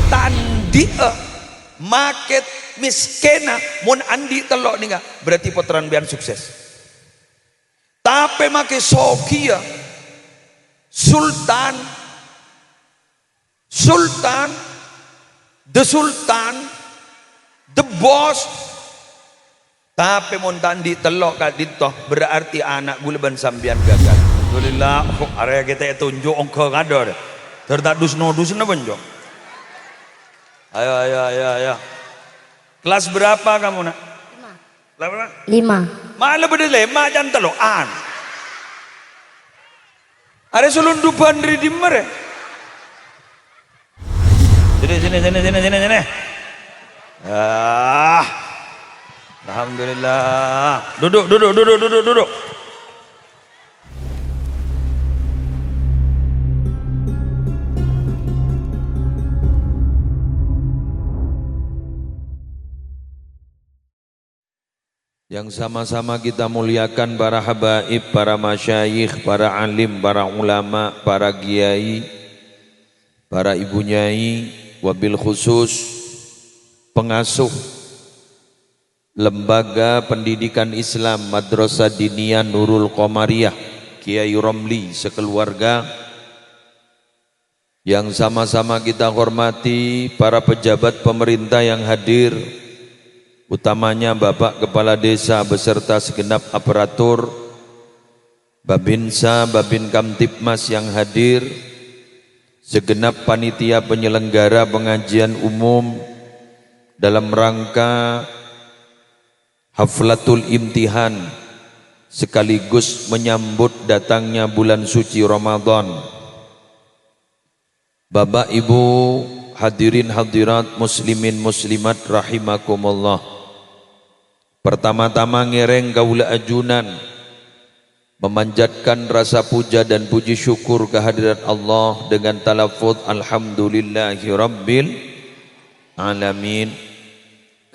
tandi market miskena mun andi telok nih berarti putaran biar sukses. Tapi make Sokia Sultan the boss. Tapi mun tandi telok kak dito berarti anak guleban sambian gagal. Alhamdulillah, area kita tunjuk ongko kador. Tertadus nodus na benjok. Ayo. Kelas berapa kamu nak? 5. Malah beda 5 jangan telokan. Ada selundupan dari dimmer. Sini. Alhamdulillah. Duduk. Yang sama-sama kita muliakan para habaib, para masyayikh, para alim, para ulama, para kiai, para ibu nyai, wabil khusus pengasuh Lembaga Pendidikan Islam Madrasah Diniyah Nurul Qomariyah Kiai Romli sekeluarga, yang sama-sama kita hormati para pejabat pemerintah yang hadir, utamanya Bapak Kepala Desa beserta segenap aparatur, Babinsa, Babin Kamtipmas yang hadir, segenap panitia penyelenggara pengajian umum dalam rangka Haflatul Imtihan sekaligus menyambut datangnya bulan suci Ramadan. Bapak Ibu hadirin hadirat muslimin muslimat rahimakumullah. Pertama-tama ngereng kaula ajunan memanjatkan rasa puja dan puji syukur kehadirat Allah dengan talafuz alhamdulillahi rabbil alamin.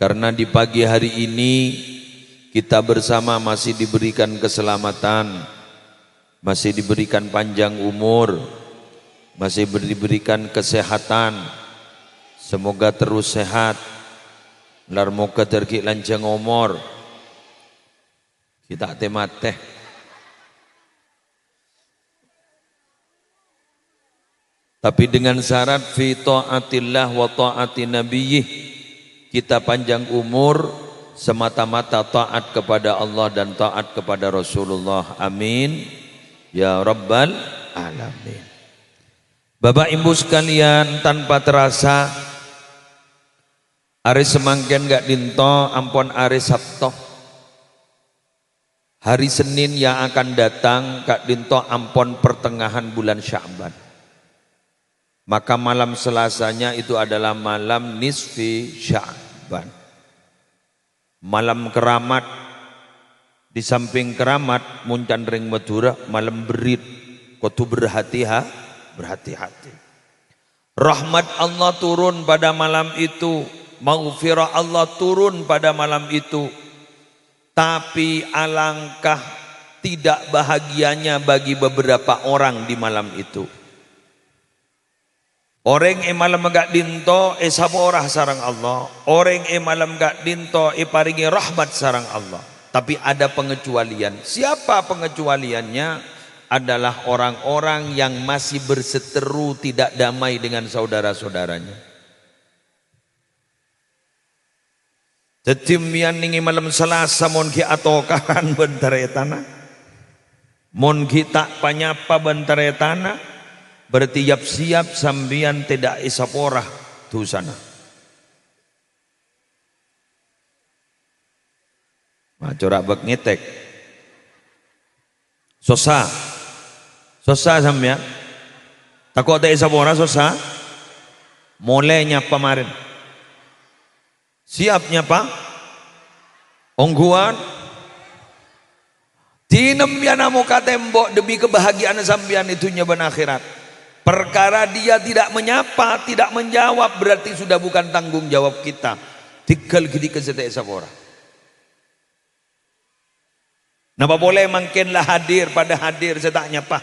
Karena di pagi hari ini kita bersama masih diberikan keselamatan, masih diberikan panjang umur, masih diberikan kesehatan. Semoga terus sehat, larmoga terki lancang umur. Kita teh. Tapi dengan syarat fi ta'atillah wa ta'ati nabiyyih, kita panjang umur semata-mata taat kepada Allah dan taat kepada Rasulullah. Amin ya rabbal alamin. Bapak Ibu sekalian, tanpa terasa hari semangken gak dinto ampun hari Sabtu, hari Senin yang akan datang gak dinto ampun pertengahan bulan Sya'ban. Maka malam Selasanya itu adalah malam nisfi Sya'ban, malam keramat. Di samping keramat muncan ring Madura malam berit, kudu berhati-hati. Rahmat Allah turun pada malam itu, maghfirah Allah turun pada malam itu. Tapi alangkah tidak bahagianya bagi beberapa orang di malam itu. Orang malam gak dinto saborah sarang Allah. Orang malam gak dinto paringi rahmat sarang Allah. Tapi ada pengecualian. Siapa pengecualiannya? Adalah orang-orang yang masih berseteru tidak damai dengan saudara-saudaranya. Tetimian ningi malam Selasa mon ki atokaran bentare tanah. Mon ki tak panyapa bentare tanah. Berarti siap sambian tidak isaporah tu sana. Corak bak ngetek. Sosa sambian. Takut tak isaporah sosa. Mulainya kemarin. Siapnya pak. Ongguan. Tinem ya namu katembok demi kebahagiaan sambian itunya ben akhirat. Perkara dia tidak menyapa, tidak menjawab, berarti sudah bukan tanggung jawab kita. Tinggal gini kesetek sapora. Napa boleh mungkinlah hadir saya tak nyapa.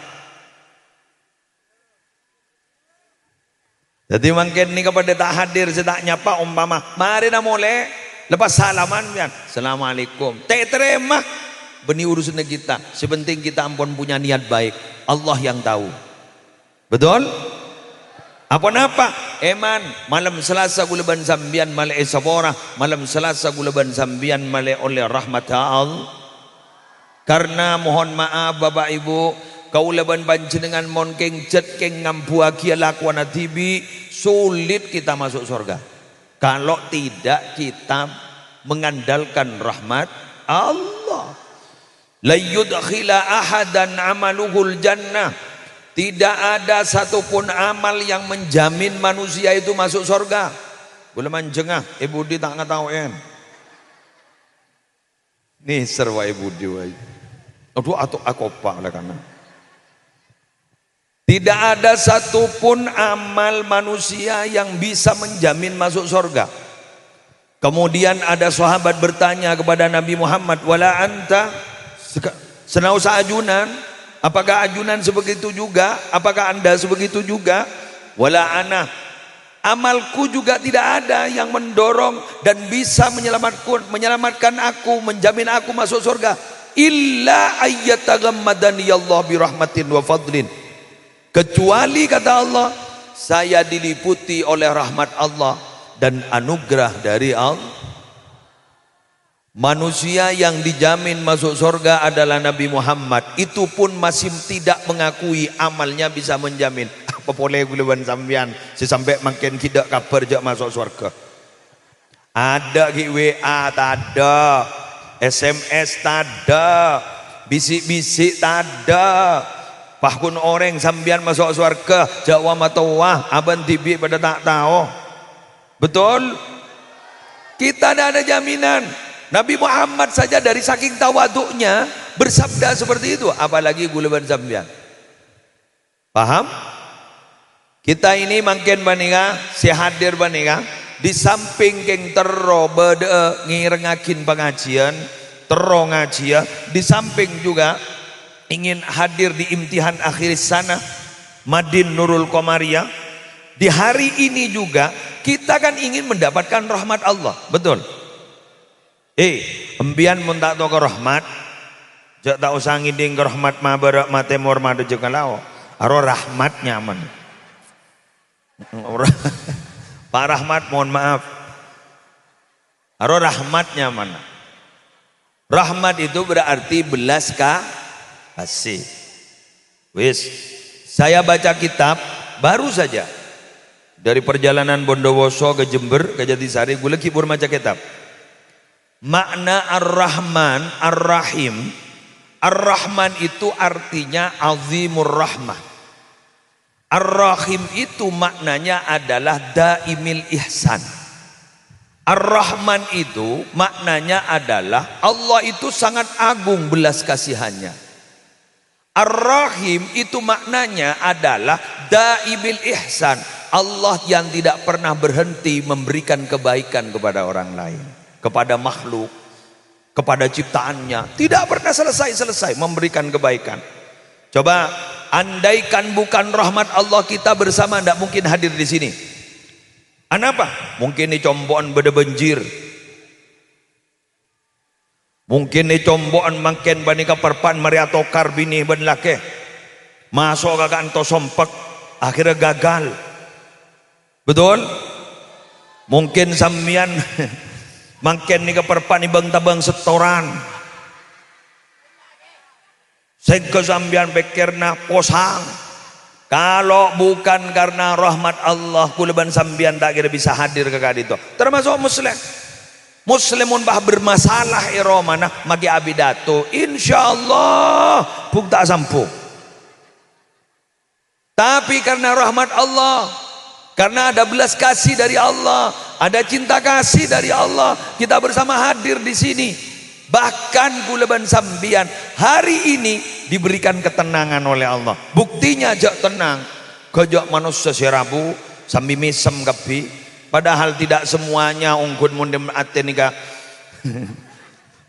Jadi mungkin ni kepada tak hadir saya tak nyapa umpama mari dah mulai lepas salaman kan assalamualaikum tak terima benih urusan kita sepenting kita ampun punya niat baik Allah yang tahu betul apa eman malam Selasa gulaban sambian malai sabora malam Selasa gulaban sambian malai oleh rahmat Allah karena mohon maaf Bapak Ibu kaulaban panjenengan mon keng cet keng ngampuaki lakuan tibi sulit kita masuk surga kalau tidak kita mengandalkan rahmat Allah la yudkhila ahadan amaluhul jannah tidak ada satupun amal yang menjamin manusia itu masuk surga boleh manjengah ibu di tak ngatawen nih serwa ibu di aduh atau aku apa oleh karena tidak ada satupun amal manusia yang bisa menjamin masuk surga. Kemudian ada sahabat bertanya kepada Nabi Muhammad, wala anta senausa ajunan, apakah ajunan sebegitu juga? Apakah anda sebegitu juga? Wala ana, amalku juga tidak ada yang mendorong dan bisa menyelamatkan aku, menjamin aku masuk surga. Illa ayyatagammadani Allah birahmatin wa fadlin. Kecuali kata Allah saya diliputi oleh rahmat Allah dan anugerah dari Allah. Manusia yang dijamin masuk surga adalah Nabi Muhammad. Itu pun masih tidak mengakui amalnya bisa menjamin. Apa boleh gulaban sambian sampai makin tidak kabar jak masuk surga. Ada WA tak ada, SMS tak ada, bisik-bisik tak ada. Pahkun orang sambian masuk surga Jawa matawah aban tibi pada tak tahu betul kita tidak ada jaminan. Nabi Muhammad saja dari saking tawaduknya bersabda seperti itu apalagi gulaban sambian paham kita ini makin baninga si hadir baninga di samping keng tero bede ngirengakin pengajian tero ngaji di samping juga ingin hadir di imtihan akhir sana Madin Nurul Komariah di hari ini juga kita kan ingin mendapatkan rahmat Allah betul embian mun tak tahu ke rahmat jak tak usah ngiding ke rahmat ma barak ma temor ma juga lao aro rahmatnya man Pak Rahmat mohon maaf aro rahmatnya mana rahmat itu berarti belas kasih. Wis, saya baca kitab baru saja dari perjalanan Bondowoso ke Jember ke Jatisari, gue lagi maca kitab. Makna Ar-Rahman, Ar-Rahim. Ar-Rahman itu artinya azimur rahmah. Ar-Rahim itu maknanya adalah daimil ihsan. Ar-Rahman itu maknanya adalah Allah itu sangat agung belas kasihannya. Ar-Rahim itu maknanya adalah daimil ihsan. Allah yang tidak pernah berhenti memberikan kebaikan kepada orang lain, kepada makhluk, kepada ciptaannya. Tidak pernah selesai memberikan kebaikan. Coba andaikan bukan rahmat Allah kita bersama tidak mungkin hadir di sini. Kenapa? Mungkin ini combokan beda banjir. Mungkin ni combokan makin bani kaperpan mariato karbini ban lake masuk kakak anto sompek akhirnya gagal betul mungkin samian makin ni kaperpan ibang tabang setoran sehingga sambian pikirna posang kalau bukan karena rahmat Allah kulaban sambian tak kira bisa hadir ke kadito termasuk muslimun bah bermasalah iromana magi abidato insyaallah buk tak sampu tapi karena rahmat Allah karena ada belas kasih dari Allah ada cinta kasih dari Allah kita bersama hadir di sini bahkan kulaban sambian hari ini diberikan ketenangan oleh Allah buktinya jak tenang kejak manusia serabu sambil misem kapi padahal tidak semuanya ungkun mundem ate nika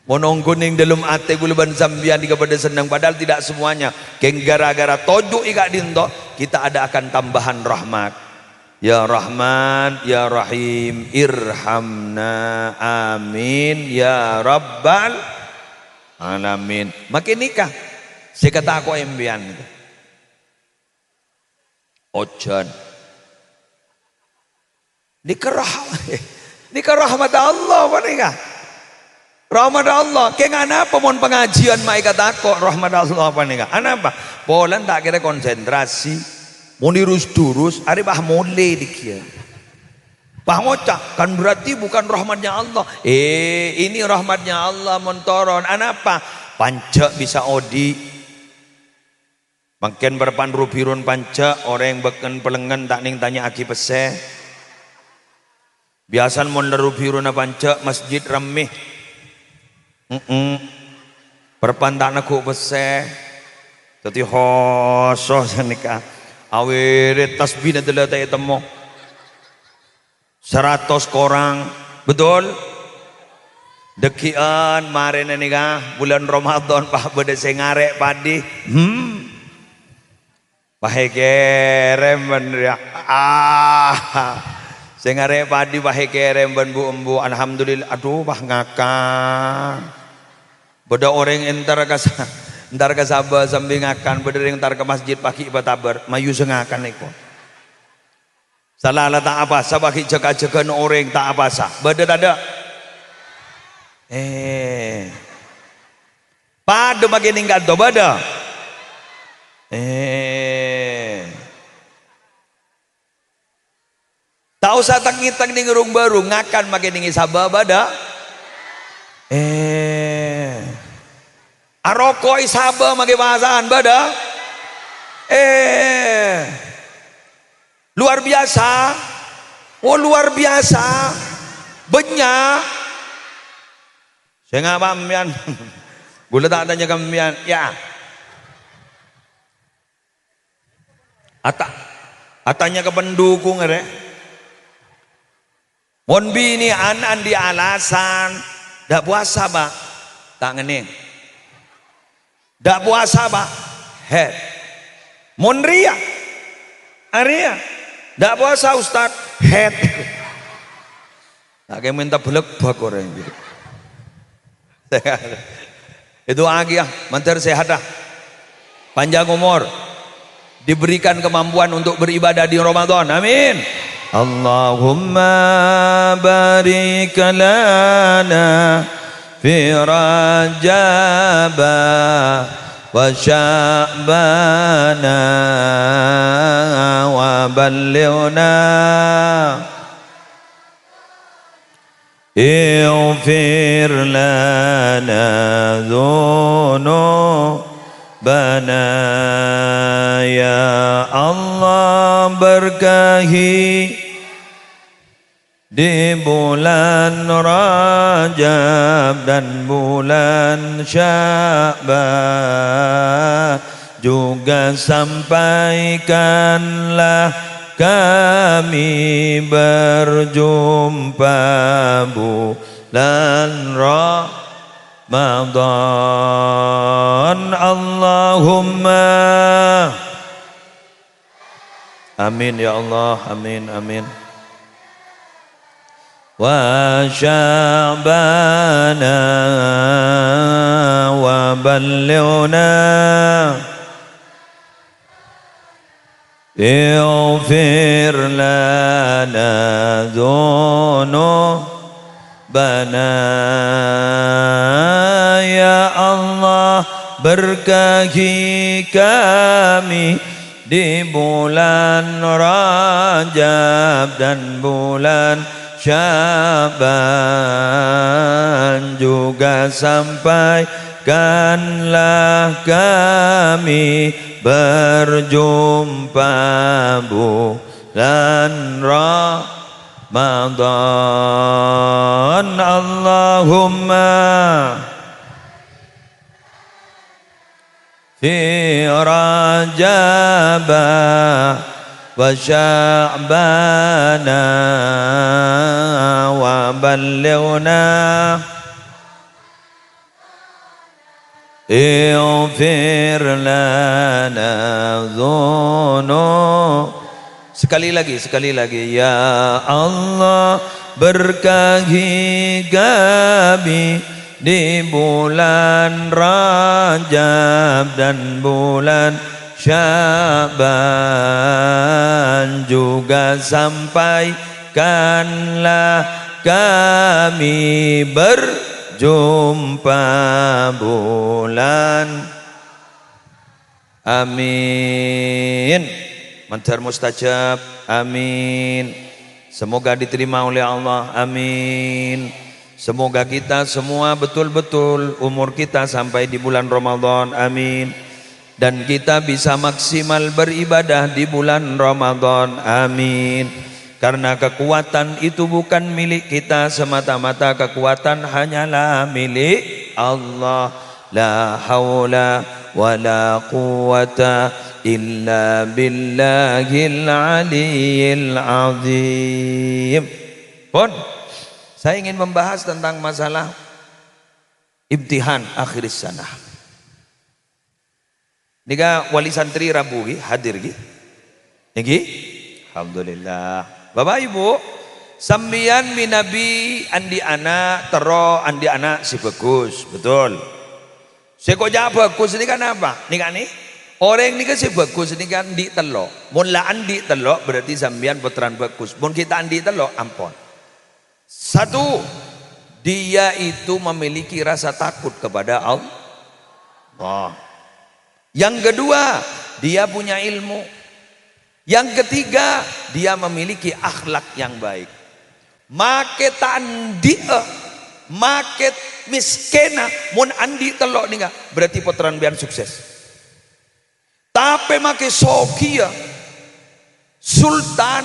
monongkun yang dalam ate gulaban sambian kepada senang padahal tidak semuanya keng gara-gara tojuk ika dinto kita ada akan tambahan rahmat Ya Rahman, Ya Rahim, irhamna, amin, Ya Rabbal alamin. Makin nikah, saya kata aku embian. Ojan, nikah rahmat Allah, apa nikah? Rahmat Allah, kayak apa mon pengajian mai kata aku rahmat Allah apa nikah? Apa? Polan tak kira konsentrasi. Mau dirus-durus, hari bah mulai dikira. Bah ngocak, kan berarti bukan rahmatnya Allah. Ini rahmatnya Allah mentoron. Apa? Panca bisa odi. Makin berpan rupirun panca, orang yang beken pelengan tak ning tanya aki peseh. Biasan mon rupirun panca masjid remeh. Berpan tak nak peseh. Jadi hosoh senikah. Awet tasbih adalah tak temu 100 korang, betul? Dekian maren ini kah bulan Ramadan pak beda sengarek padi, pakai kerem bener ya, sengarek padi pakai kerem ben bu embu, alhamdulillah, aduh bah ngakak, beda orang entar kasar. Ntar ke Sabah sambil ngakan berdering ntar ke masjid pagi batabar mayu sengakan eko salah lah tak apa sa bagi jaga-jaga orang tak apa sa beda ada pada bagi ninggal do beda tak usah tangitang di ngerung baru ngakan bagi ningi Sabah beda arokoi Sabah mage bahasaan bada luar biasa, oh luar biasa banyak saya nggak paham gula tak adanya kamian ya atanya ke pendukung re mon bini anan di alasan dak puasa ba tak ngening dak puasa pak mon ria area dak puasa ustad tak kayak minta belek-belek orang gitu itu lagi ya mantar sehat dah panjang umur diberikan kemampuan untuk beribadah di Ramadan amin Allahumma barik lana fi rajaba wa sya'bana wa ballighna ighfir lana dhunubana ya Allah berkahi di bulan Rajab dan bulan Sya'ban juga sampaikanlah kami berjumpa bulan Ramadan Allahumma amin ya Allah amin amin wa sya'bana wa ballighna ighfir lana dhunubana ya Allah berkahi kami di bulan Rajab dan bulan Sya'ban juga sampaikanlah kami berjumpa bulan Ramadan Allahumma fi Rajaba wa sya'bana wa ballighna ighfir lana dhunubana Sekali lagi. Ya Allah, berkahi kami di bulan Rajab dan bulan Sya'ban, juga sampaikanlah kami berjumpa bulan. Amin. Mantar mustajab, amin. Semoga diterima oleh Allah, amin. Semoga kita semua betul-betul umur kita sampai di bulan Ramadan, amin. Dan kita bisa maksimal beribadah di bulan Ramadan, amin. Karena kekuatan itu bukan milik kita semata-mata, kekuatan hanyalah milik Allah. La haula wa la quwata illa billahil aliyyil azim. Pun saya ingin membahas tentang masalah imtihan akhir sanah. Nika wali santri Rabu hadir niki. Alhamdulillah. Bapak Ibu, sambian minabi andi anak tero andi anak si bagus, betul. Sekoja bagus ini kan apa? Nika nih orang ini kan si bagus ini kan di telok. Mun la andi telok berarti sambian puteran bagus. Mun kita andi telok ampun. Satu, dia itu memiliki rasa takut kepada Allah. Yang kedua, dia punya ilmu. Yang ketiga, dia memiliki akhlak yang baik. Make tandi make miskena mun andi telok nih berarti puteran biar sukses. Tapi make sokia sultan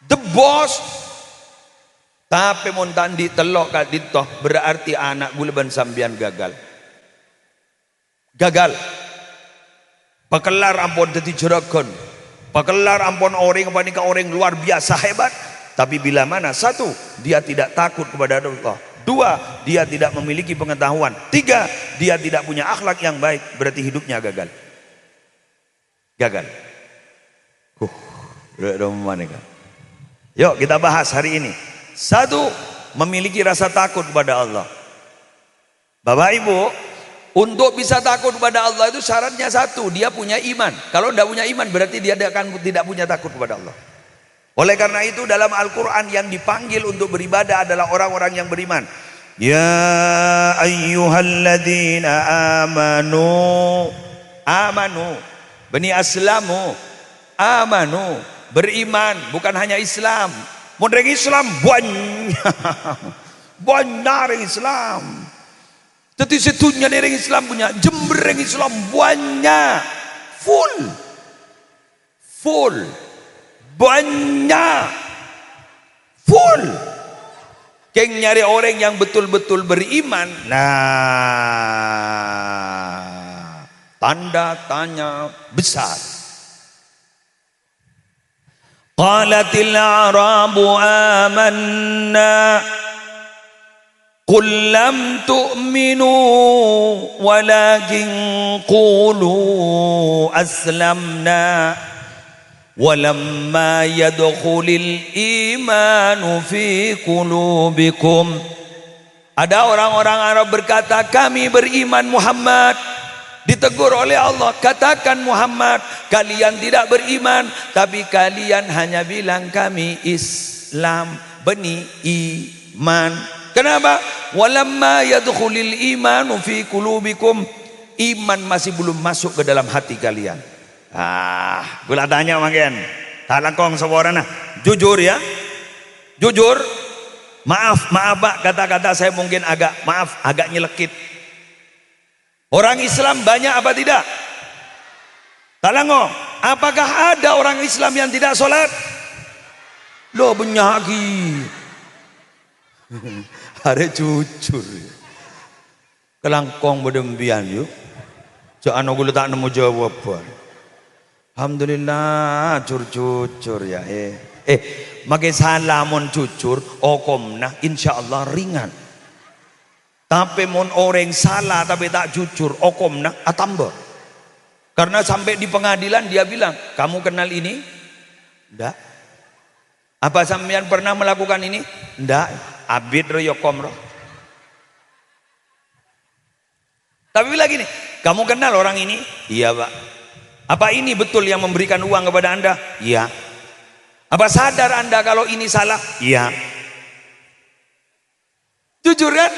the boss. Tapi mun tandi telok ka dito berarti anak guleban sambian gagal. Pakelar ampun dadi jeragon. Pakelar ampun orang kepada orang luar biasa hebat. Tapi bila mana? Satu, dia tidak takut kepada Allah. Dua, dia tidak memiliki pengetahuan. Tiga, dia tidak punya akhlak yang baik. Berarti hidupnya gagal. Yuk kita bahas hari ini. Satu, memiliki rasa takut kepada Allah. Bapak Ibu, untuk bisa takut kepada Allah itu syaratnya satu, dia punya iman. Kalau tidak punya iman berarti dia akan tidak punya takut kepada Allah. Oleh karena itu dalam Al-Quran yang dipanggil untuk beribadah adalah orang-orang yang beriman. Ya ayyuhalladzina amanu bani aslamu amanu, beriman, bukan hanya Islam. Modern Islam banyak Islam. Tapi setunya dari Islam punya Jember Islam banyak, full, banyak, full. Keng nyari orang yang betul-betul beriman. Nah, tanda tanya besar. Qalatil a'rabu amanna qul lam tu'minu walakin qulu aslamna walamma yadkhulil imanu fi qulubikum. Ada orang-orang Arab berkata, kami beriman Muhammad. Ditegur oleh Allah, katakan Muhammad, kalian tidak beriman, tapi kalian hanya bilang kami Islam, beni iman. Kenapa? Walamma yadkhulil imanu fi qulubikum. Iman masih belum masuk ke dalam hati kalian. Gula tanya makin. Talakong sawarana. Jujur ya. Jujur. Maaf Pak, kata-kata saya mungkin agak nyelekit. Orang Islam banyak apa tidak? Talango, apakah ada orang Islam yang tidak sholat? Loh banyak lagi. Hari jujur. Kelangkong bedembian yuk. Jangan aku tak nemu jawaban. Alhamdulillah jujur ya. Makin salamun jujur, okomna insya Allah ringan. Tapi mon orang salah tapi tak jujur, okomna atamba. Karena sampai di pengadilan dia bilang, kamu kenal ini? Enggak. Apa sampean pernah melakukan ini? Enggak. Abid ro yokom ro. Tapi bilang gini, kamu kenal orang ini? Iya Pak. Apa ini betul yang memberikan uang kepada Anda? Iya. Apa sadar Anda kalau ini salah? Iya. Jujur kan?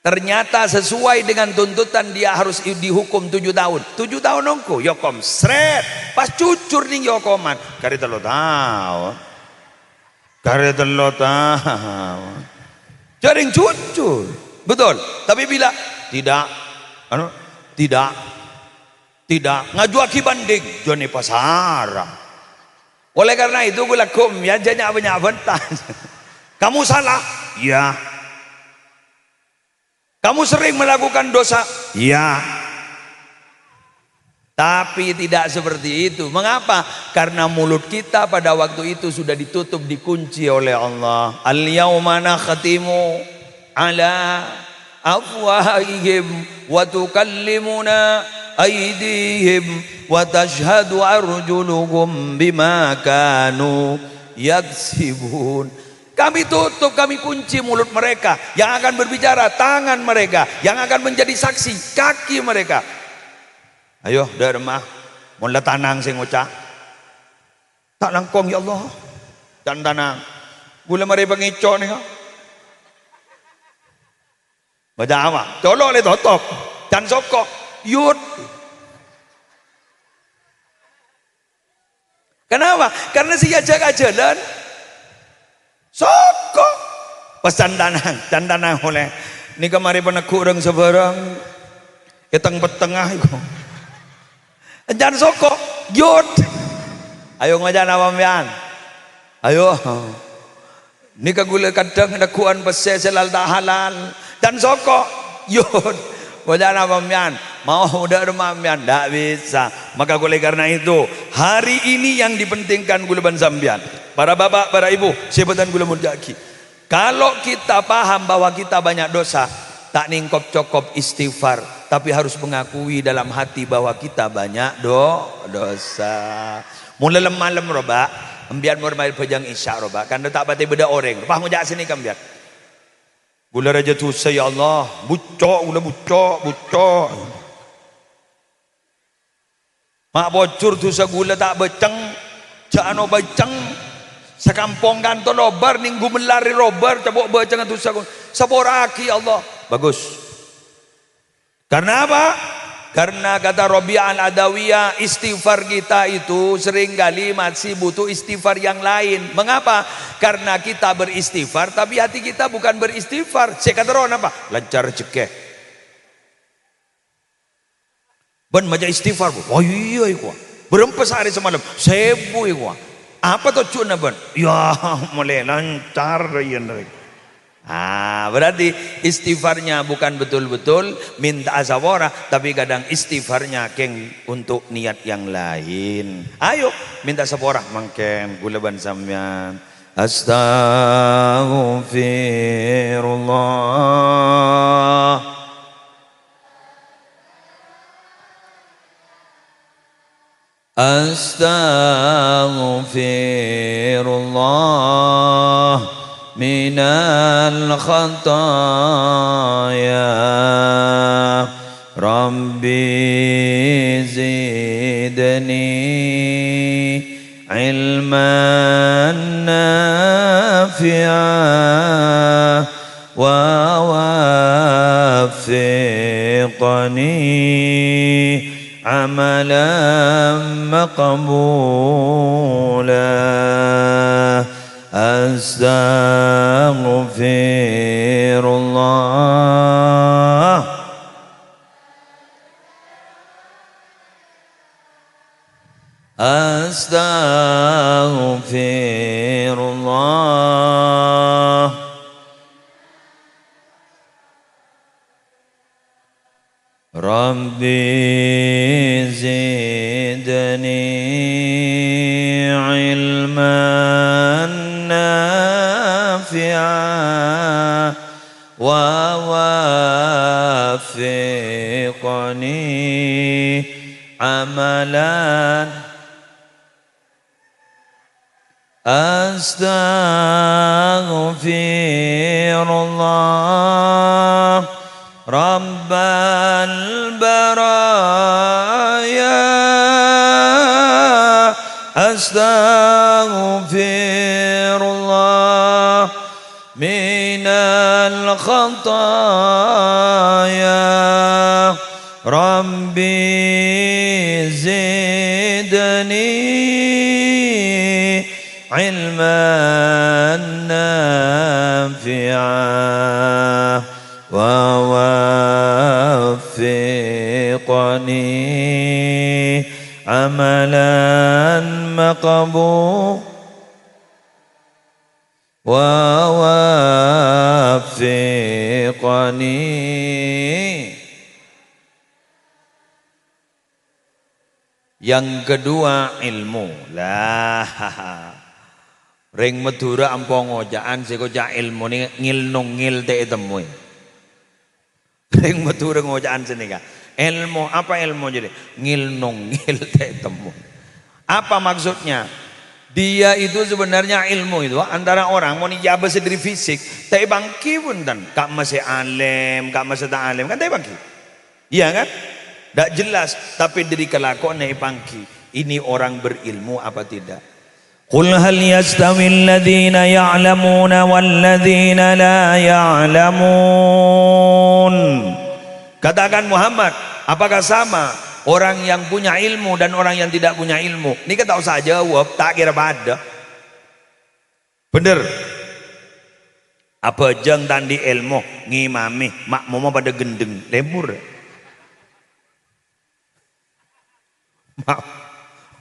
Ternyata sesuai dengan tuntutan dia harus dihukum 7 tahun. 7 tahun nongko, yokom seret. Pas jujur nih yokoman. Kari telo tahu. Kari telo tahu. Jaring jujur. Betul. Tapi bila tidak, tidak ngaju aki banding, joni pasara. Oleh karena itu gue lakum ya janya banyak bentar. Kamu salah, ya. Kamu sering melakukan dosa, ya. Tapi tidak seperti itu. Mengapa? Karena mulut kita pada waktu itu sudah ditutup, dikunci oleh Allah. Al-yauma nakhtimu ala afwahihim wa tukallimuna aydihim wa tashhadu arjuluhum bima kanu yaksibun. Kami tutup, kami kunci mulut mereka. Yang akan berbicara tangan mereka, yang akan menjadi saksi kaki mereka. Ayo dermah mula tanang sing ucap tak langkong ya Allah dan tanang gula mari pengico nih baca apa tolong le totok dan sokok yud. Kenapa? Karena si jaga jalan sokok pesan tanang oleh ini kemari peneku orang sebarang keteng petengah itu jangan sokok yud. Ayo ngajan apa mian ayo ini kagula kadang nakuan pese selal tak halal dan sokok yud ngajan apa mian mau udah rumah mian tak bisa. Maka oleh karena itu hari ini yang dipentingkan gula ban sambian para bapak para ibu sebatan gula mudaki. Kalau kita paham bahwa kita banyak dosa, tak ningkop cokop istighfar, tapi harus mengakui dalam hati bahwa kita banyak dosa. Mulai malam roba, ambian murmai pejang isya roba, kan tak pati beda orang. Roba ngejak sini kambian. Gula raja tu ya Allah, bucok gula bucok. Mak bocor tu gula tak beceng, jangan beceng. Sekampung kantor robar ninggu melari robar cabok beceng tu saboraki Allah. Bagus. Karena apa? Karena kata Rabi'ah al-Adawiyah istighfar kita itu seringkali masih butuh istighfar yang lain. Mengapa? Karena kita beristighfar tapi hati kita bukan beristighfar. Saya kata roh apa? Lancar cekeh. Ben maja istighfar. Oh iya iku. Berempes hari semalam. Sebu iku. Apa tuh cuna ben? Ya mulai lancar rian. Berarti istighfarnya bukan betul-betul minta asawara, tapi kadang istighfarnya keng untuk niat yang lain. Ayo minta sapora mangken gulaban sampean. Astaghfirullah. Astaghfirullah minal khataya Rabbi zidni ilman nafi'a wa waffiqni amalan maqbula. Astaghfirullah. Astaghfirullah. Rabbi zidni ilman nafi'a wa amalan astaghfirullah rabbal baraya astaghfirullah minal khataya rabbi zidni ilman nafi'ah wa waffiqni amalan maqbul wa waffiqni. Yang kedua ilmu lah. Ring Madura ampong ngojaan sekoja ilmu ni ngil nongil te temui. Ring Madura ngojaan sini kan. Ilmu apa ilmu jadi? Ngil nongil te temui. Apa maksudnya? Dia itu sebenarnya ilmu itu antara orang mau nijabah sediri fisik, tapi bangki pun dan kak masih alim, kak masih tak alim kan tapi bangki. Iya kan? Tak jelas, tapi dari kelakuan naik bangki. Ini orang berilmu apa tidak? Qul hal yastawi alladhina ya'lamuna walladhina la ya'lamun. Katakan Muhammad, apakah sama orang yang punya ilmu dan orang yang tidak punya ilmu? Ini kan tak usah jawab, tak kira pada. Bener. Apa jeng tandi ilmu ngimami makmum pada gendeng lemur.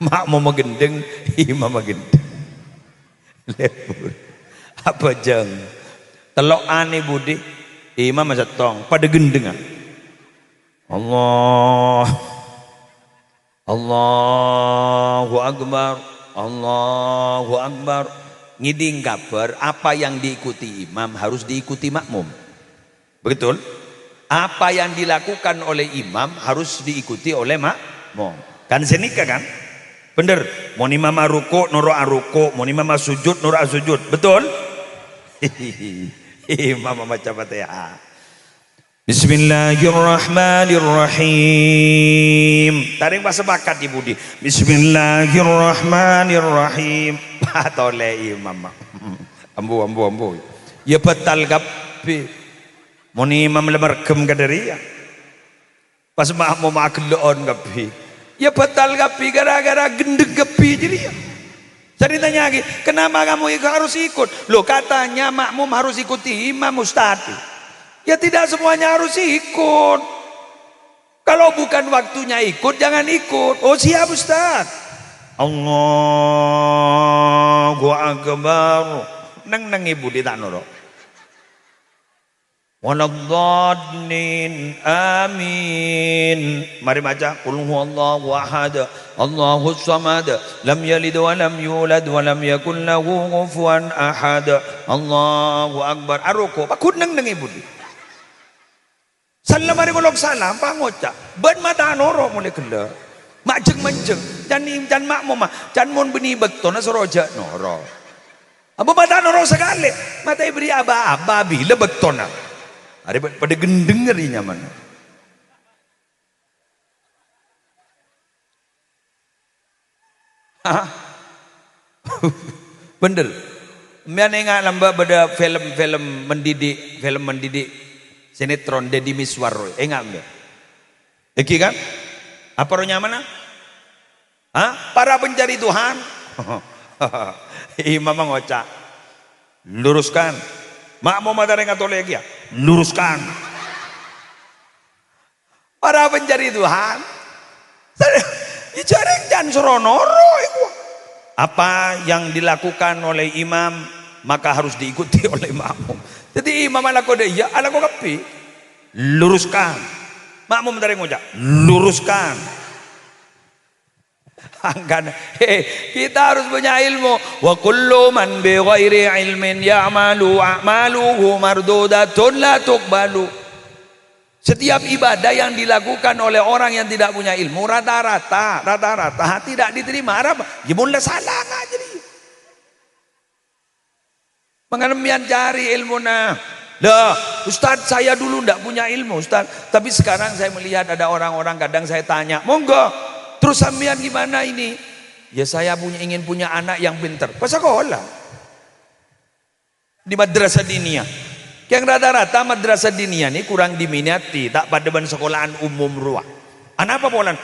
Makmum gendeng, imam gendeng lemur. Apa jeng telok ane budi imam masa tong pada gendengan. Allahu Akbar, Allahu Akbar. Ngiding kabar apa yang diikuti imam harus diikuti makmum. Betul? Apa yang dilakukan oleh imam harus diikuti oleh makmum. Kan senika kan? Bener. Mau imam ruku nuru ruku, mau imam sujud nuru sujud. Betul? Imam macam Fatihah. Bismillahirrahmanirrahim. Tarik pas sepakat Ibu di. Bismillahirrahmanirrahim. Patole imam. Ambu. Ya betal kapi. Moni imam lemergem kadari ya. Pas mau magelon kapi. Ya betal kapi gara-gara gendeng kapi jadi ya. Jadi tanya lagi, kenapa kamu harus ikut? Loh katanya makmum harus ikuti imam ustaz. Ya tidak semuanya harus ikut. Kalau bukan waktunya ikut, jangan ikut. Oh siap Ustaz. Allahu Akbar. Neng ibu di tanuro. Waladhdallin amin. Mari baca. Qul huwallahu ahad. Allahus samad. Lam yalid wa lam yulad wa lam yakul lahu kufuwan ahad. Allahu Akbar. Aruko. Pakun neng ibu di. Salam mari golok salam pangoca ben mata noro mulai kela majeng menjeng dan makmum jan mun beni beton soroja noro apa mata noro sekali mata ibri aba bila beton ada pada gendeng ngeri nyaman. Bener mian ingat lamba pada film mendidik sinetron Deddy Miswar, ingat enggak? Iki kan? Apa rohnya mana? Hah? Para pencari Tuhan. Imam ngocak. Luruskan. Makmum ada yang Katolik ya? Luruskan. Para pencari Tuhan. Dicari jangan seronoro. Apa yang dilakukan oleh imam maka harus diikuti oleh makmum. Jadi imam ala kode ya ala kode kapi luruskan makmum dari ngojak luruskan angkan kita harus punya ilmu wa kullu man bi ghairi ilmin ya'malu a'maluhu mardudatun la tuqbalu Setiap ibadah yang dilakukan oleh orang yang tidak punya ilmu rata-rata tidak diterima. Arab, gimana salah aja dia. Mengenemian cari ilmu nah. Lah, Ustaz saya dulu tidak punya ilmu Ustaz. Tapi sekarang saya melihat ada orang-orang kadang saya tanya, monggo, terus sampean gimana ini? Ya saya ingin punya anak yang pintar. Pas sekolah di madrasah diniyah. Yang rata-rata madrasah diniyah ini kurang diminati, tak pada ban sekolahan umum ruang. Anak apa polan?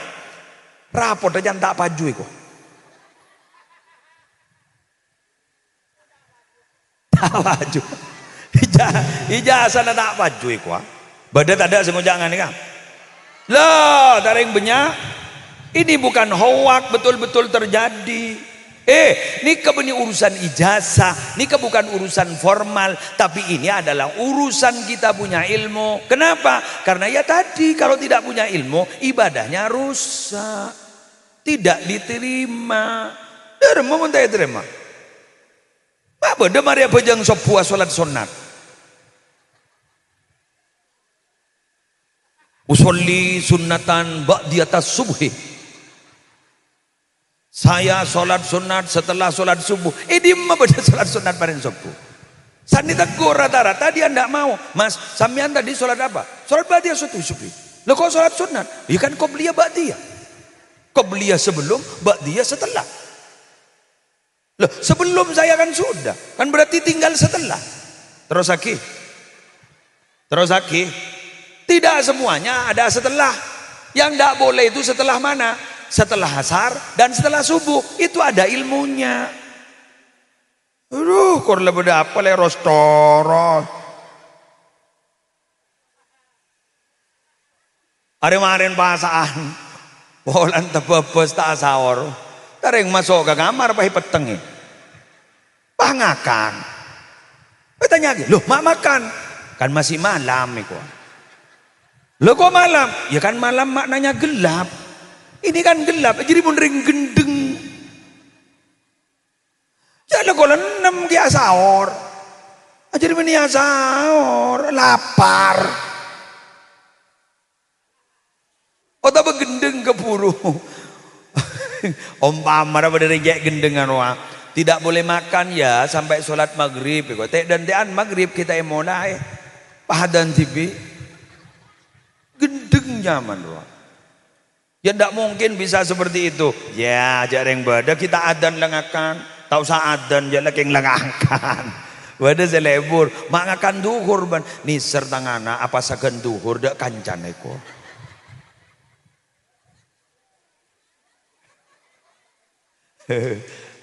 Rapot aja tak paju kok. Tak paju. Ijazah tak paju kok. Badat ada semua jangan kan? Lah, taring banyak. Ini bukan hoak, betul-betul terjadi. Ini bukan urusan ijazah, ini bukan urusan formal, tapi ini adalah urusan kita punya ilmu. Kenapa? Karena ya tadi, kalau tidak punya ilmu, ibadahnya rusak, tidak diterima. Derma pun tak terima. Apa demar ya pejang sebuah solat sunat. Usolli sunnatan ba'di atas subhi. Saya solat sunat setelah solat subuh. Dia mah pada solat sunat pada subuh. Sani tegur rata-rata dia tidak mau. Mas, sampean tadi solat apa? Solat ba'diyah subuh. Lo kok solat sunat? Ya kan qobliyah ba'diyah. Qobliyah sebelum, ba'diyah setelah. Loh, sebelum saya kan sudah. Kan berarti tinggal setelah. Terus lagi. Tidak semuanya ada setelah. Yang tidak boleh itu setelah mana? Setelah asar dan setelah subuh. Itu ada ilmunya. Aduh, kor lebih apa le rostoros. Hari-hari pasaan. Bolan tebebes tak sahur. Taring masuk ke kamar pahi peteng. Pangakan. Bertanya lagi, loh mak makan? Kan masih malam kok. Loh kok malam? Ya kan malam maknanya gelap. Ini kan gelap, jadi mundring gendeng. Jangan kalau 6 dia sahur. Jadi meni sahur, lapar. Otak begendeng keburu. Umpama pada rejek gendengan wah. Tidak boleh makan ya sampai sholat maghrib. Dan tean maghrib kita mulai. Pahadan TV. Gendeng nyaman wah. Ya tidak mungkin bisa seperti itu. Ya jarang bada kita adan lengakan. Tak usah adan jala keng lengakan. Bada selebur. Mangakan duhur ban. Ni sertangana apa sagan duhur dak kancan eko.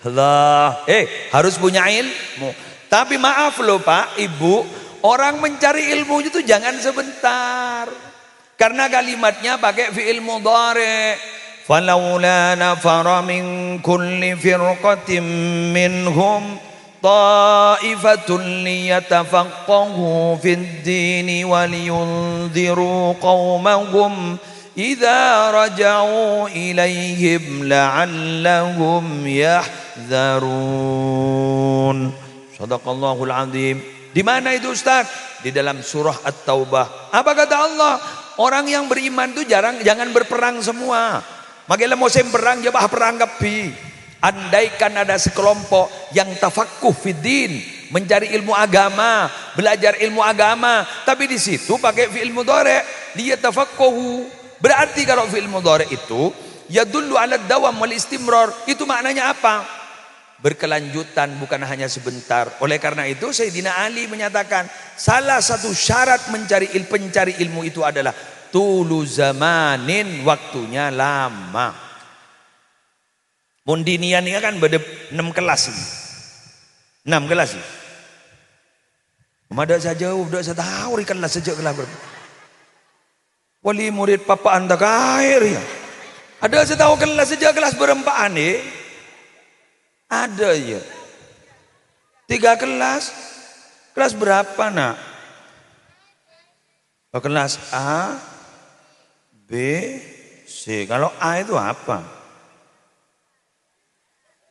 Allah. Harus punya ilmu. Tapi maaf loh Pak, Ibu, orang mencari ilmu itu jangan sebentar. Karena kalimatnya pakai fi'il mudhari. Falawla nafara min kulli firqatin minhum ta'ifatun liyatafaqahu fid dini waliyunziru qawmahum idza raja'u ilaihim la'allahum yahzarun. Shadaqallahul azim. Di mana itu Ustaz? Di dalam surah At-Taubah. Apa kata Allah? Orang yang beriman itu jangan berperang semua. Makanya mau perang ya bah perang kepi. Andaikan ada sekelompok yang tafaqquh fiddin, mencari ilmu agama, belajar ilmu agama, tapi di situ pakai fi'il mudhari, dia tafaqquhu. Berarti kalau fi'il mudhari itu yadullu 'ala dawam wal istimrar. Itu maknanya apa? Berkelanjutan, bukan hanya sebentar. Oleh karena itu Sayyidina Ali menyatakan salah satu syarat pencari ilmu itu adalah tulu zamanin, waktunya lama. Mundinian ini kan beda 6 kelas ini. 6 kelas ini. Ada saja udah saya tahu kelas sejak kelas berapa. Wali murid papa anda kair ya. Ada saya tahu kelas sejak kelas berempaan nih. Ada ya. 3 kelas. Kelas berapa nak? Kelas A, B, C. Kalau A itu apa?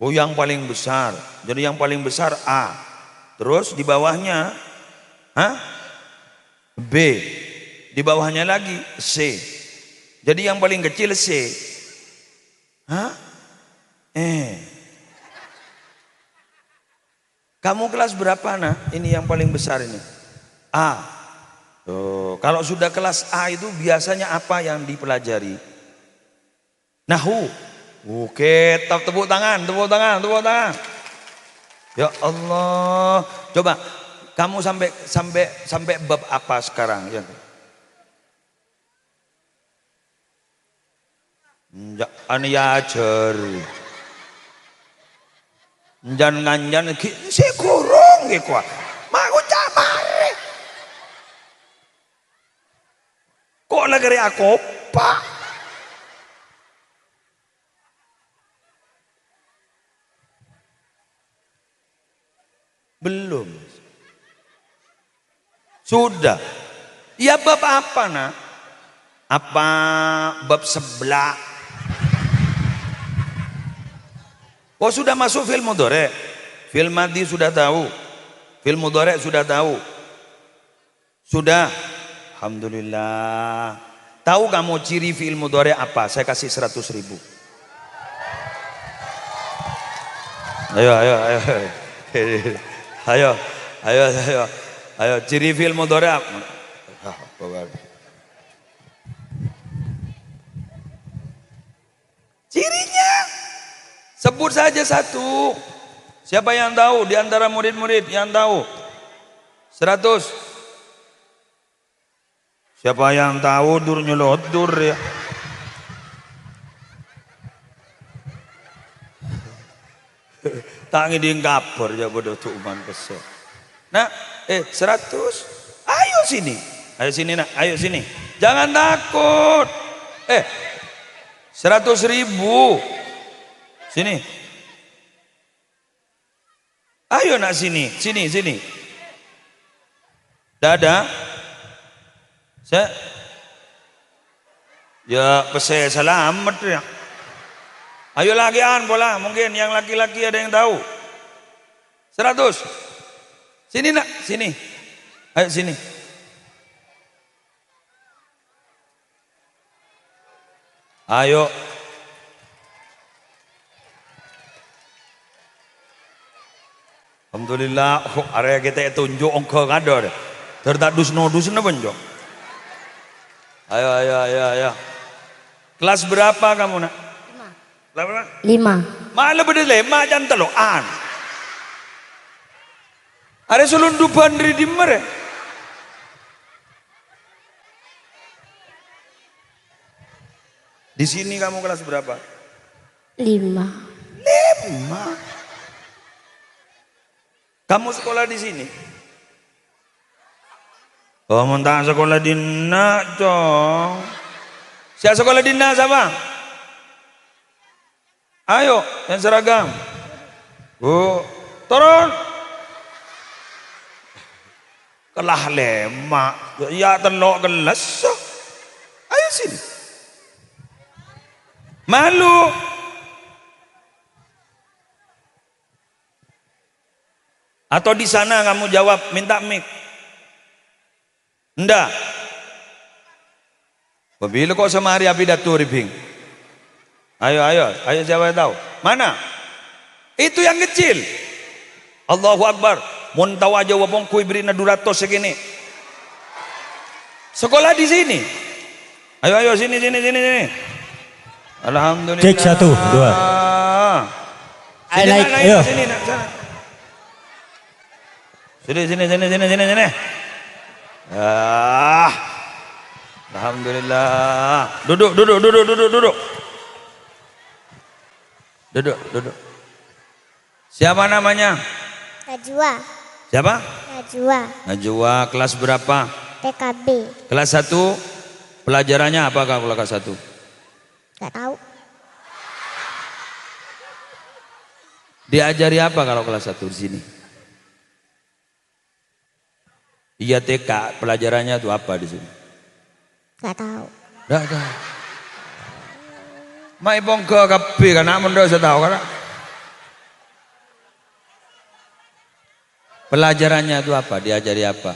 Oh yang paling besar. Jadi yang paling besar A. Terus di bawahnya B. di bawahnya lagi C. Jadi yang paling kecil C. Hah? Kamu kelas berapa nak? Ini yang paling besar ini. A. Tuh, kalau sudah kelas A itu biasanya apa yang dipelajari? Nahwu. Oke, tepuk tangan, tepuk tangan, tepuk tangan. Ya Allah. Coba kamu sampai bab apa sekarang? Ya, ya ajar. Jan nganjan si kurung gitu. Mau camare. Kok lagi aku pak? Belum. Sudah. Ya bab apa nak? Apa bab sebelah? Oh sudah masuk fil mudhari'. Fil madhi sudah tahu. Fil mudhari' sudah tahu. Sudah. Alhamdulillah. Tahu kamu ciri fil mudhari' apa? Saya kasih 100.000. Ayo. Ayo ciri fil mudhari' apa? Cirinya sebut saja satu. Siapa yang tahu di antara murid-murid yang tahu? 100. Siapa yang tahu dur nyelodur ya? Tak ngiding kabar ya bodoh tuh uman kesel. Nah, 100. Ayo sini. Ayo sini nak, ayo sini. Jangan takut. 100.000. Sini. Ayo nak sini. Dada. Ya pesel selamat ya. Ayo lagian bola, mungkin yang laki-laki ada yang tahu. 100. Sini nak, sini. Ayo sini. Ayo. Alhamdulillah, area kita tunjuk ongkong ada deh. Tertak dus-no-dus-no benjok. Ayo. Kelas berapa kamu nak? 5. Malah beda 5 jangan telokan. Ada selundupan dari dimmer ya? Di sini kamu kelas berapa? 5. Kamu sekolah di sini? Oh, mentang sekolah di Nak, cong. Siapa sekolah di Nak sama? Ayo, yang seragam. Turun. Kelah lemak. Ya telok kelas. Ayo sini. Malu. Atau di sana kamu jawab minta mic. Enggak. Bila kok sama hari api datu ribing. Ayo siapa yang tahu? Mana? Itu yang kecil. Allahu Akbar. Mun tahu aja wabong kui beri na 200 segini. Sekolah di sini. Ayo sini. Alhamdulillah. Cek 1, 2. Ayo. Sini nak sana. Sini. Alhamdulillah. Duduk. Duduk. Siapa namanya? Najwa. Siapa? Najwa. Kelas berapa? PKB. Kelas 1. Pelajarannya apa kalau kelas 1? Gak tahu. Diajari apa kalau kelas 1 di sini? Iya TK, pelajarannya itu apa di sini? Gak tahu. Gak tahu. Mai bong ke kapi kan nak muda saya tahu kan? Pelajarannya itu apa? Diajari apa?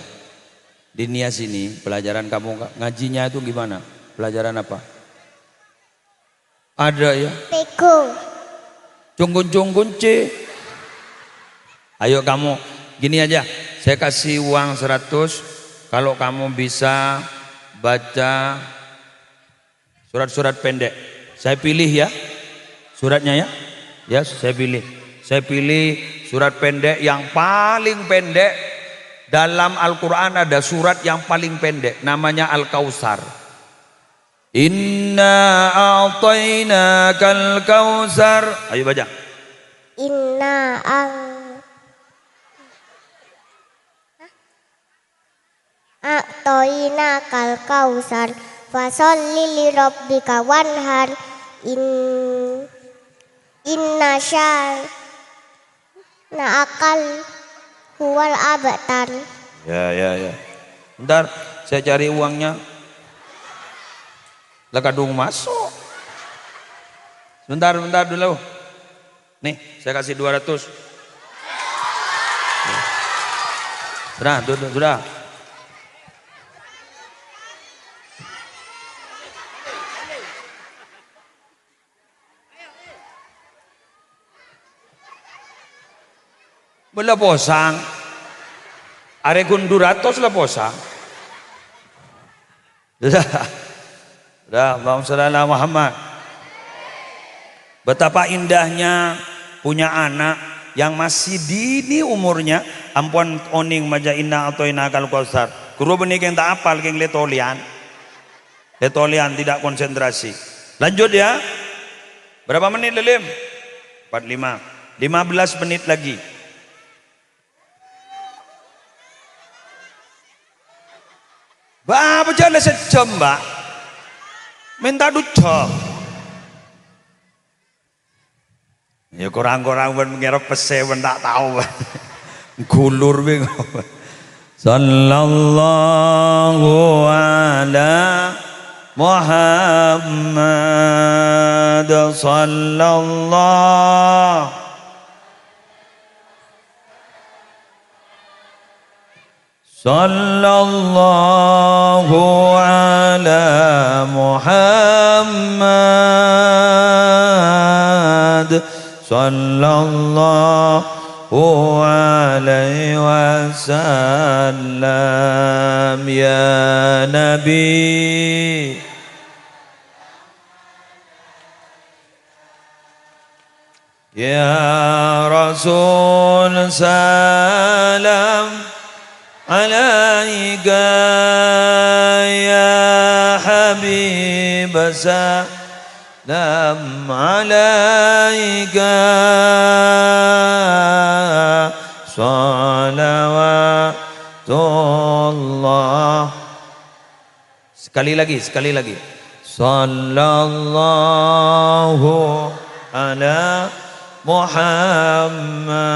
Di Nias ini pelajaran kamu ngajinya itu gimana? Pelajaran apa? Ada ya? Pego. Cunggun-cunggun C. Ayo kamu gini aja, saya kasih uang 100 kalau kamu bisa baca surat-surat pendek. Saya pilih ya suratnya ya. Ya, saya pilih. Saya pilih surat pendek yang paling pendek. Dalam Al-Quran ada surat yang paling pendek, namanya Al-Kautsar. Inna a'tainakal kautsar. Ayo baca. Inna a'tainakal kautsar fasholli li rabbika wanhar inna syani'akal huwal abtar. Ya. Bentar, saya cari uangnya. Lah kadung masuk. Bentar dulu. Nih, saya kasih 200. Sudah. Bela posang. Are kunduratos lah posang. Sudah, Allahumma shalli ala Muhammad. Betapa indahnya punya anak yang masih dini umurnya. Ampun oning maja inna atau inakal kautsar. Guru benih yang tak apal yang letolian tidak konsentrasi. Lanjut ya. Berapa menit Lilim? 45. 15 menit lagi. Bah, berjalan sejam, Mbak. Minta ducok. Ya kurang-kurang mengerok pese tak tahu. Gulur bingung. Sallallahu ala Muhammad sallallahu Sallallahu ala Muhammad Sallallahu alaihi wasallam ya Nabi ya Rasul salam alaika ya Habib salam alaika salawatullah. Sekali lagi sallallahu ala Muhammad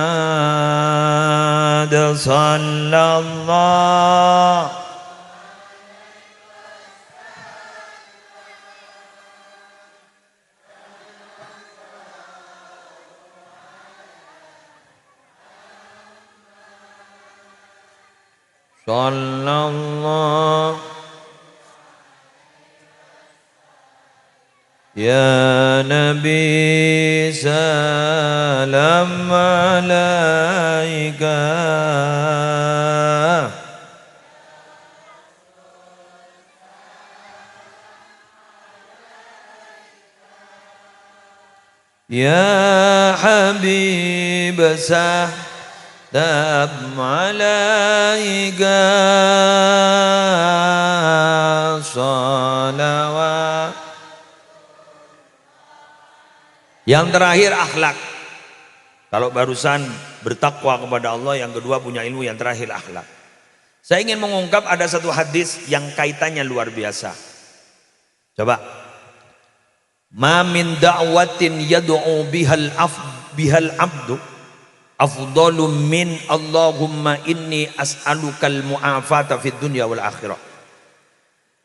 sallallahu ya Nabi salam alaika ya Habib salam alaika salawat. Yang terakhir akhlak. Kalau barusan bertakwa kepada Allah, yang kedua punya ilmu, yang terakhir akhlak. Saya ingin mengungkap ada satu hadis yang kaitannya luar biasa. Coba. Ma min da'watin yad'u bihal abdu afdalu min Allahumma inni as'alukal mu'afata fid dunya wal akhirah.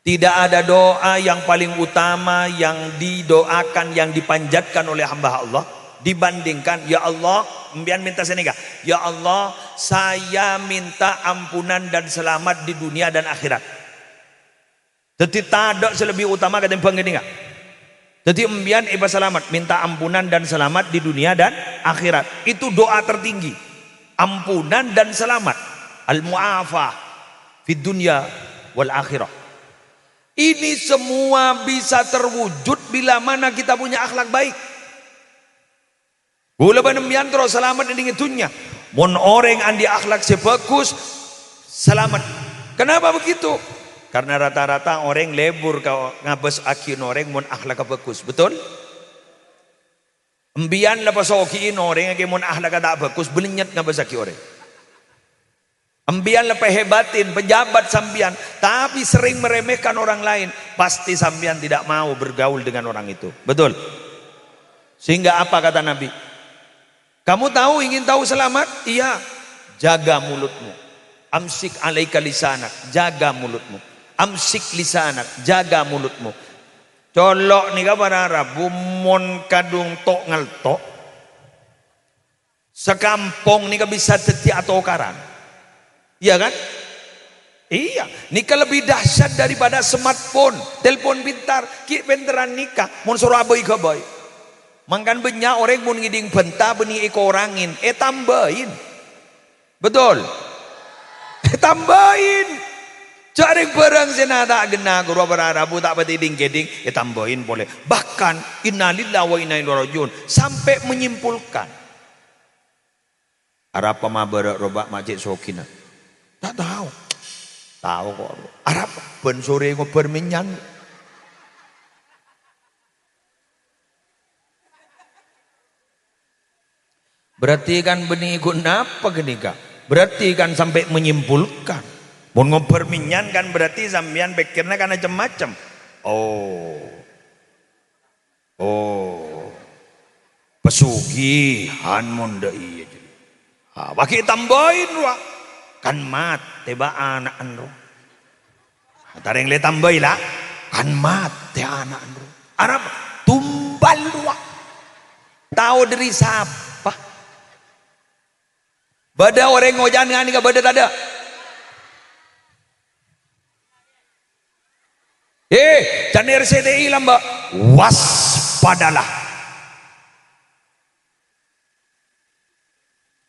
Tidak ada doa yang paling utama yang didoakan, yang dipanjatkan oleh hamba Allah dibandingkan ya Allah mbian minta senika ya Allah saya minta ampunan dan selamat di dunia dan akhirat. Jadi tak selebih utama ketimbang gini enggak. Jadi mbian iba selamat minta ampunan dan selamat di dunia dan akhirat. Itu doa tertinggi. Ampunan dan selamat. Al-mu'afah fid dunya wal akhirah. Ini semua bisa terwujud bila mana kita punya akhlak baik. Gula banembian terus selamat di dunia. Mon orang andi akhlak sebagus selamat. Kenapa begitu? Karena rata-rata orang lebur kau ngabes akin orang mon akhlak bagus, betul? Embian lepas okiin orang yang mon akhlak tak bagus, belinyat ngabes akin orang. Embian lepas hebatin pejabat sambian, tapi sering meremehkan orang lain, pasti sambian tidak mau bergaul dengan orang itu, betul? Sehingga apa kata Nabi? Kamu tahu ingin tahu selamat? Iya, jaga mulutmu. Amsik alaika lisanak, jaga mulutmu. Amsik lisanak, jaga mulutmu. Colok nih kabar Arabu mon kadung tok ngeltok. Sekampung nih bisa teti atau karan. Iya kan? Iya, nikah lebih dahsyat daripada smartphone, telepon pintar, ki penteran nikah, mon Surabaya boy. Mangkan banyak orang mun ngiding benta benih eko orangin, tambahin. Betul? Tambahin. Cari barang sena tak gena guru berarabu tak betiding geding, tambahin boleh. Bahkan innalillahi wa inna ilaihi rajiun sampai menyimpulkan. Arab pemabara robak majid sokina. Tak tahu. Tahu kok. Arab ben sore ngobar minyan. Berarti kan benih guna apa gini kak? Berarti kan sampai menyimpulkan. Mau ngoper minyan kan berarti sambian pikirnya kan macam-macam. Pesugihan munda iya jadi. Bagi tambahin ruang. Kan mate ba anak anro. Tareng le tambahin lah. Kan mate anak anro. Arab tumbal ruang. Tahu dari siapa? Bada orang ngojan ngani ka bada tada. Jangan RCTI lah mbak. Waspadalah.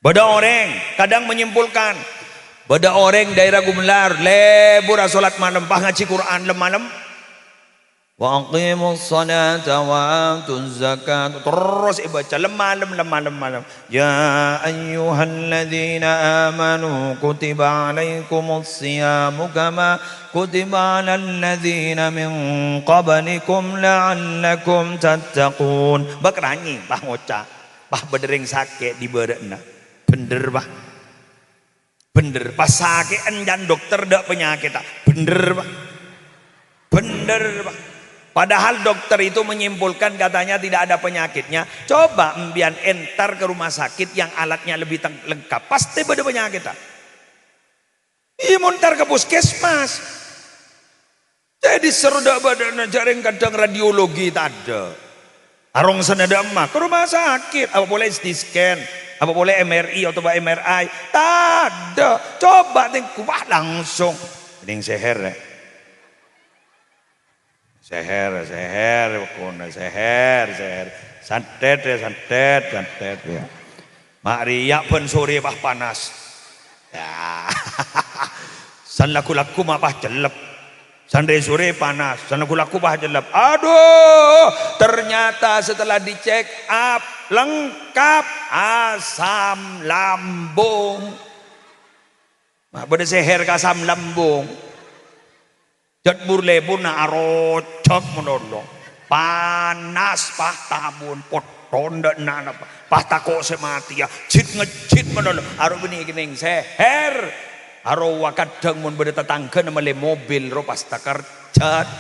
Bada orang kadang menyimpulkan. Bada orang daerah Gumelar lebur salat malam pah ngaji Quran malam. Wa aqimus salata wa atuz zakat terus baca malam. Ya ayyuhalladzina amanu kutiba alaikumus siyamu kama kutiba alal ladzina min qablikum la'allakum tattaqun. Bakranyi pah ngoca pah bedering sakit di beureuna. Bener bah. Bener pas sakit enjan dokter dak penyakit tak. Bener bah. Padahal dokter itu menyimpulkan katanya tidak ada penyakitnya. Coba mbian entar ke rumah sakit yang alatnya lebih lengkap. Pasti ada penyakit. Iya montar ke puskesmas. Jadi serudak badan jaring kadang radiologi tak ada. Arong senada emak ke rumah sakit. Apa boleh CT scan? Apa boleh MRI atau MRI? Tak ada. Coba tengkuah langsung. Mending seher ya. Seher, santet ya. Mak riak pun sore pah panas. Ya. San laku-laku mah pah jelep. Sandre sore panas, san laku-laku pah jelep. Aduh, ternyata setelah dicek up lengkap asam lambung. Mak bade seher ka asam lambung. Jat burlebur na arocok menolong panas pah tabun poton dan nana pah tako semati ya cit ngecit menolong aro benih gening seher aro wakadang mun beda tetangga nama le mobil ro pas takar cat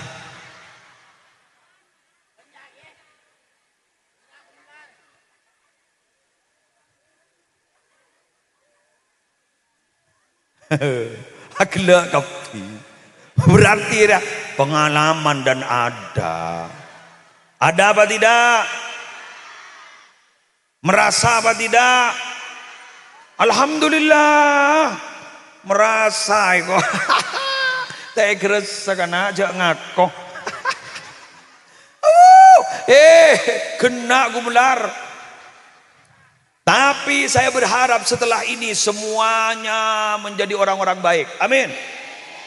agak kapi. Berarti ya pengalaman dan ada apa tidak? Merasa apa tidak? Alhamdulillah. Merasa kok. Tak kerasa kana aja ngakoh. Kena gumelar. Tapi saya berharap setelah ini semuanya menjadi orang-orang baik. Amin.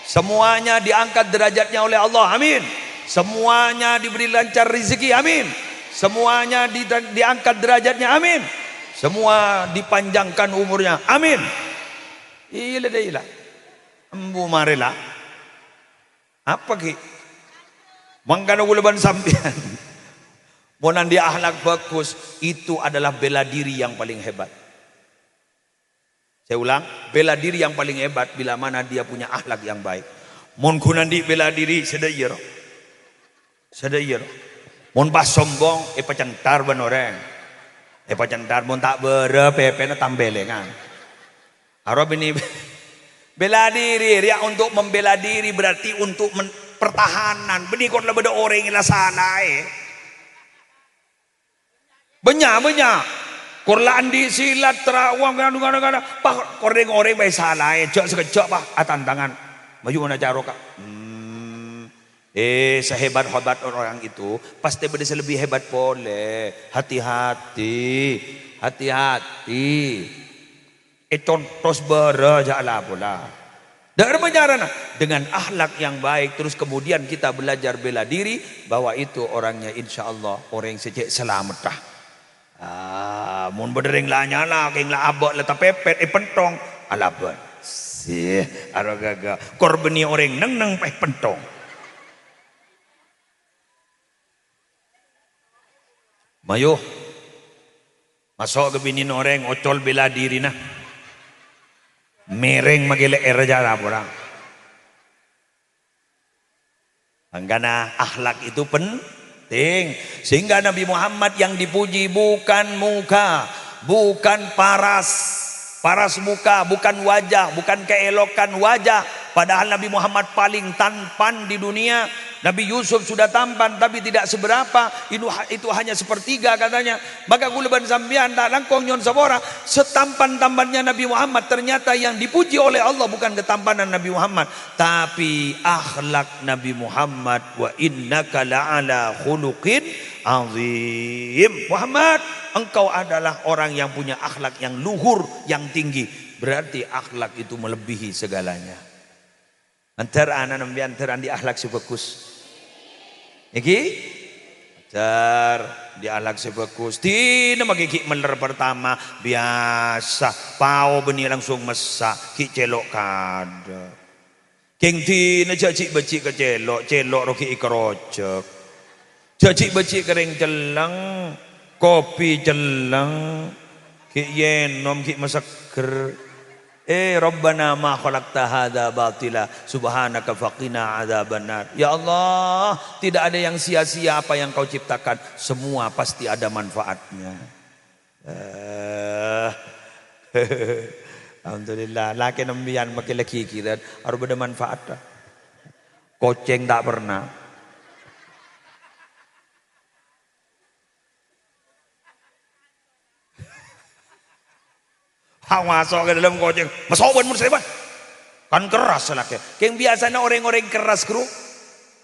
Semuanya diangkat derajatnya oleh Allah. Amin. Semuanya diberi lancar rezeki. Amin. Semuanya diangkat derajatnya. Amin. Semua dipanjangkan umurnya. Amin. Iya. Embu marilah. Apa ki? Mangkana guleban sampian. Monan dia akhlak bagus, itu adalah bela diri yang paling hebat. Saya ulang, bela diri yang paling hebat bila mana dia punya akhlak yang baik. Mon kunandi bela diri sedayero. Mon pas sombong, pacentar ban orang. Pacentar mon tak bere pepena tambelengan. Arab ini bela diri, dia untuk membela diri berarti untuk pertahanan. Benih kau lebih ada orang yang salah. Banyak. Korlaan di silat terawang kadang-kadang. Pak koreng orang baik salah. Jok sekejap pak tantangan. Maju mana cara kak? Sehebat-hebat orang itu pasti bisa lebih hebat boleh. Hati-hati. Contoh berajalah pula. Dengan penjara dengan akhlak yang baik terus kemudian kita belajar bela diri bahwa itu orangnya insya Allah orang yang sejak selamat dah. Mun berdering lah nyala, keng lah abak letak pepet, pentong, alaban. Sih, arogaga. Korbeni orang neng pentong. Mayo, masuk ke bini orang ocol bela diri nah. Mereng magile erjara orang. Karena akhlak itu penting. Sehingga Nabi Muhammad yang dipuji bukan muka, bukan paras muka, bukan wajah, bukan keelokan wajah. Padahal Nabi Muhammad paling tampan di dunia. Nabi Yusuf sudah tampan tapi tidak seberapa. Itu hanya sepertiga katanya. Maka kuleban sambian tak langkong nyon sabora. Setampan-tampannya Nabi Muhammad ternyata yang dipuji oleh Allah bukan ketampanan Nabi Muhammad, tapi akhlak Nabi Muhammad. Wa innaka la'ala khuluqin azim. Muhammad, engkau adalah orang yang punya akhlak yang luhur, yang tinggi. Berarti akhlak itu melebihi segalanya. Antara anak nambian teran di akhlak sebagus. Iki ajar di akhlak sebagus. Tina magiki meler pertama biasa. Pau beni langsung mesak ki celok kada. Keng tina jajik becik ke celok roki ikrojek. Jajik becik kering celang, kopi celang, ki yenom ki masaker. Rabbana ma khalaqta hadza batila subhanaka faqina adzabannar. Ya Allah, tidak ada yang sia-sia apa yang kau ciptakan, semua pasti ada manfaatnya. Alhamdulillah, laki nembian makin laki kira harus ada manfaat. Koceng tak pernah. Masuk ke dalam koceng, masuk ban mun kan keras lah ke. Yang biasanya orang-orang keras kru,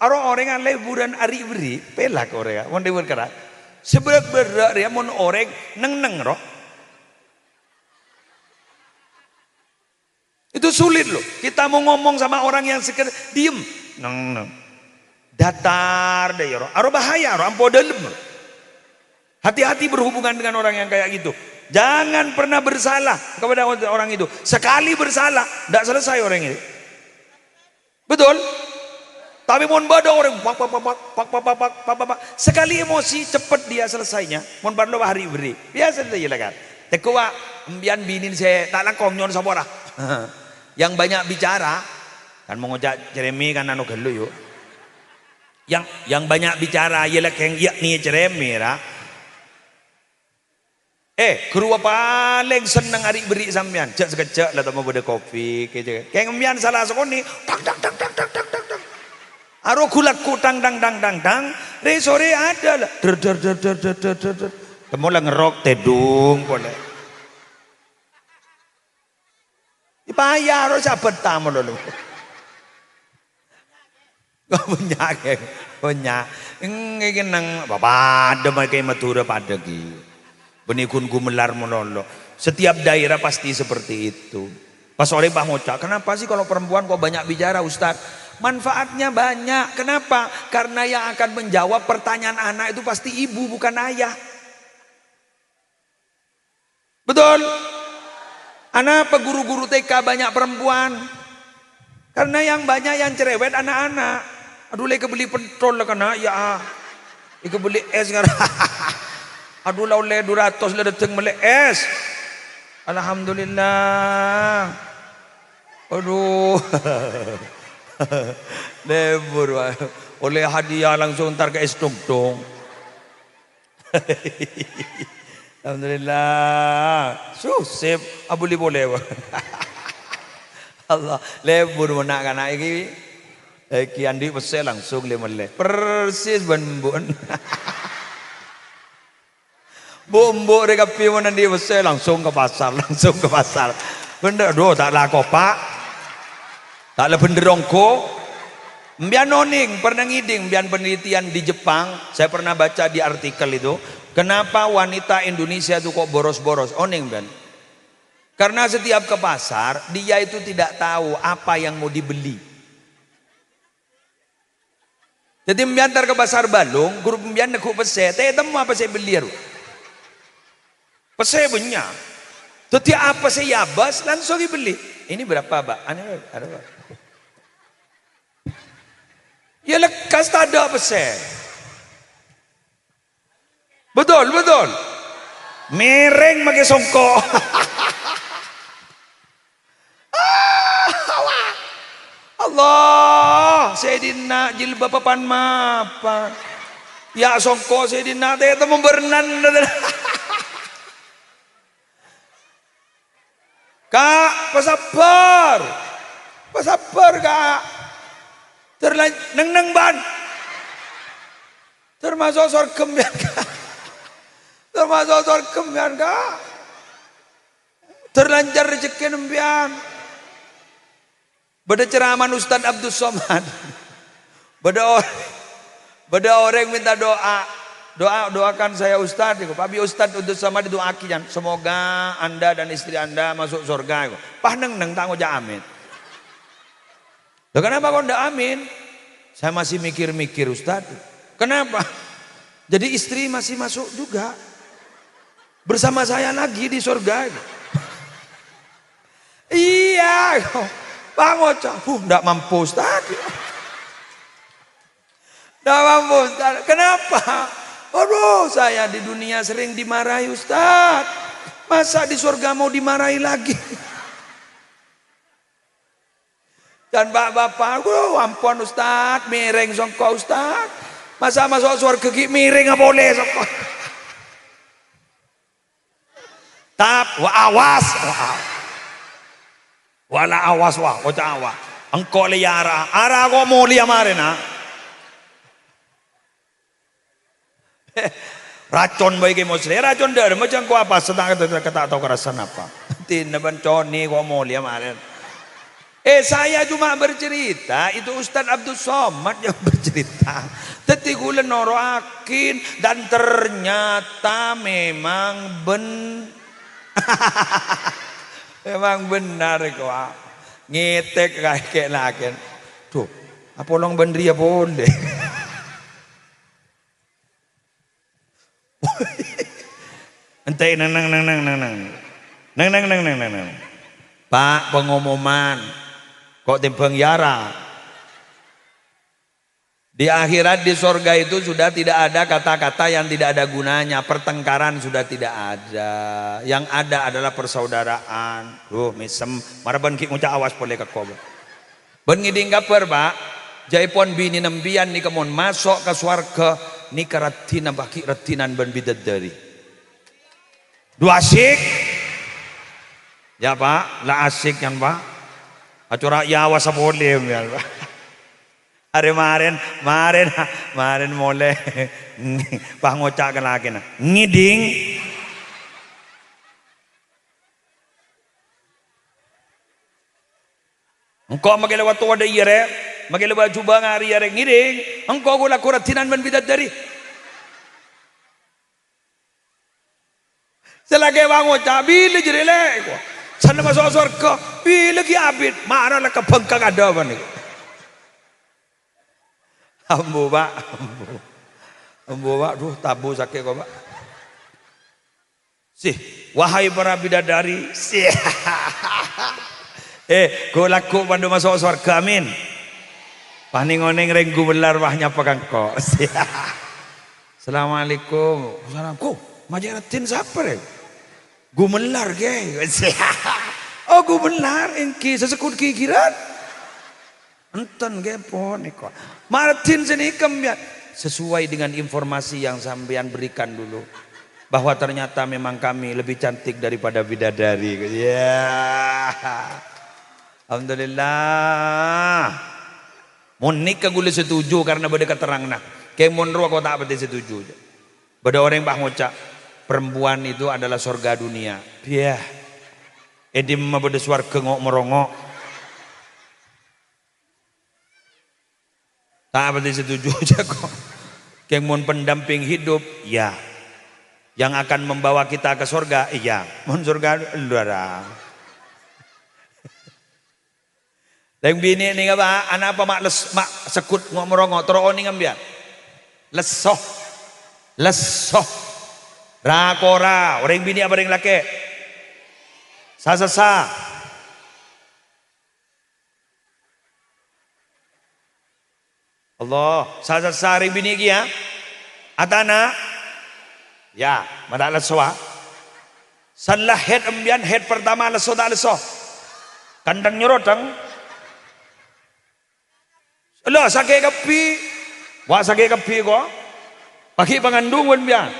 orang yang liburan ari beri, pelak orang, mon libur keras. Seberat dia mon orang neng roh. Itu sulit loh. Kita mau ngomong sama orang yang sekedar diem, neng. Datar deh roh. Aro bahaya roh, ampo dalam. Hati-hati berhubungan dengan orang yang kayak gitu. Jangan pernah bersalah kepada orang itu. Sekali bersalah, tidak selesai orang itu. Betul? Tapi mohon bada orang sekali emosi cepat dia selesainya. Mohon bada hari beri. Biasa saja lah kan. Tekwa embian binin saya tak langkong nyon sabora. Yang banyak bicara kan mengojak ceremi kan anu gelu yuk. Yang banyak bicara ialah keng yakni ceremi lah. Kerua paling senang hari beri sampean. Cek sekejap lah tak mau beda kopi. Kayak embian salah sekoni. Tak. Aro kulak kutang dang. Re sore ada lah. Der. Temu lah ngerok tedung boleh. Dibayar harus sahabat tamu lho. Kau punya. Ini nang bapak ada mereka Madura pada ki. Benikun gumelar melolo. Setiap daerah pasti seperti itu. Pas oleh Pak Moca, kenapa sih kalau perempuan kok banyak bicara Ustaz? Manfaatnya banyak. Kenapa? Karena yang akan menjawab pertanyaan anak itu pasti ibu bukan ayah. Betul? Anak guru-guru TK banyak perempuan. Karena yang banyak yang cerewet anak-anak. Aduh lagi beli petrol lah kena ya. Lagi beli es kan. Aduh lah oleh 200 lah datang beli es. Alhamdulillah. Aduh. Lebur oleh hadiah langsung ntar ke es dong. Alhamdulillah. Susip abuli boleh. Allah lebur mana kana iki. Ki andi pese langsung lemele. Persis ben-ben. Bumbu reka piwon andi pese langsung ke pasar. Bener doh tak laku Pak. Tak le benderongko. Mbian noning pernah ngiding mbian penelitian di Jepang. Saya pernah baca di artikel itu. Kenapa wanita Indonesia itu kok boros-boros? Oning mbian. Karena setiap ke pasar dia itu tidak tahu apa yang mau dibeli. Jadi mbian tar ke pasar Balung, grup mbian nak pese, temu apa saya beli ru. Pese banyak. Jadi apa saya yabas langsung dibeli. Ini berapa, Pak? Ane ada Pak. Ya lekas tak ada pese. Betul. Mereng pakai songkok. Allah, Sayyidina jilbab papan mapan. Ya songko Sayyidina teh temu berenan. Kak, pasabar Kak. Neng ban. Termasuk sorgem ya Kak. Terlancar rezeki nembian. Beda ceramah Ustaz Abdul Somad. Beda orang minta doakan saya Ustaz. Papi Ustaz Abdul Somad doakan semoga anda dan istri anda masuk surga. Pah neng tak ngoja amin. Loh kenapa kau ndak amin? Saya masih mikir Ustaz. Kenapa? Jadi istri masih masuk juga bersama saya lagi di surga. Iya. Pak Moca, enggak mampu Ustaz. Enggak mampu Ustaz. Kenapa? Aduh, saya di dunia sering dimarahi Ustaz. Masa di surga mau dimarahi lagi? Dan bapak, ampun Ustaz, miring songko Ustaz. Masa masuk surga miring nggak boleh songko. Awas. Wala awas kota awas. Engkau liara, ara kau mau liam arena. Racun bagi muslim, racun dah. Macam kau apa? Sedang kata tahu kerasan apa? Tidak bencon ni kau mau liam arena. Saya cuma bercerita. Itu Ustaz Abdul Somad yang bercerita. Tetigulan noroakin dan ternyata memang memang benar kok. Ngetek kayak lakin. Tuh, apa long bandri ya boleh. Entai nang. Pak pengumuman. Kok timbang yara. Di akhirat di surga itu sudah tidak ada kata-kata yang tidak ada gunanya. Pertengkaran sudah tidak ada. Yang ada adalah persaudaraan. Misem. Maraban ki nguca awas boleh ke koba. Ben ngiding kaper Pak. Jaipon bini nembian ni kemon masuk ke swarga. Ni karatina baki ratinan ben bidadari. Dua asik. Ya Pak. Lah asik kan Pak. Acura ya awas boleh ya Pak. Hari kemarin mulai Pak ngocak lagi nah. Ngiding. Engkau magai lewat tua ada ire, magai lewat jubah ngari ire ngiding. Engkau gula kuratinan ben bidat dari. Selagi Pak ngocak bila jadi lek. Sana masuk surga bila ki abid mana lah kebengkak ada apa nih. Ambo Pak, ambo Pak, duh tabu sakit kok Pak. Sih, wahai para bidadari, sih. Go laku pandu masuk surga, amin. Paning-oning renggu belar wahnya pegang kok. Assalamualaikum. Assalamualaikum. Majaratin siapa deh? Gu melar ge. Oh gu melar, engki sesekut kikiran. Enten gepo niko. Martin sini kembian sesuai dengan informasi yang sampean berikan dulu bahwa ternyata memang kami lebih cantik daripada bidadari. Ya. Alhamdulillah. Mun nikah gule setuju karena beda keterang nak. Kayak mun ruak kau tak beda setuju. Beda orang bah ngocak perempuan itu adalah surga dunia. Iya. Edim mah beda swarga ngok merongok. Tak berarti setuju aja kok. Yang mau pendamping hidup, ya. Yang akan membawa kita ke surga, iya. Mau surga, luar. Yang bini ni apa? Anak apa mak sekut ngomong terus ni ngambil. Lesoh, rakora. Orang bini apa orang laki? Sa. Allah, sari bini ya. Atana, ya, mana leswa. Sanlah head embian head pertama leso tak leso. Kandang nyorotang. Allah sakit kepi, wah sakit kepi ko. Pagi pengandung embian.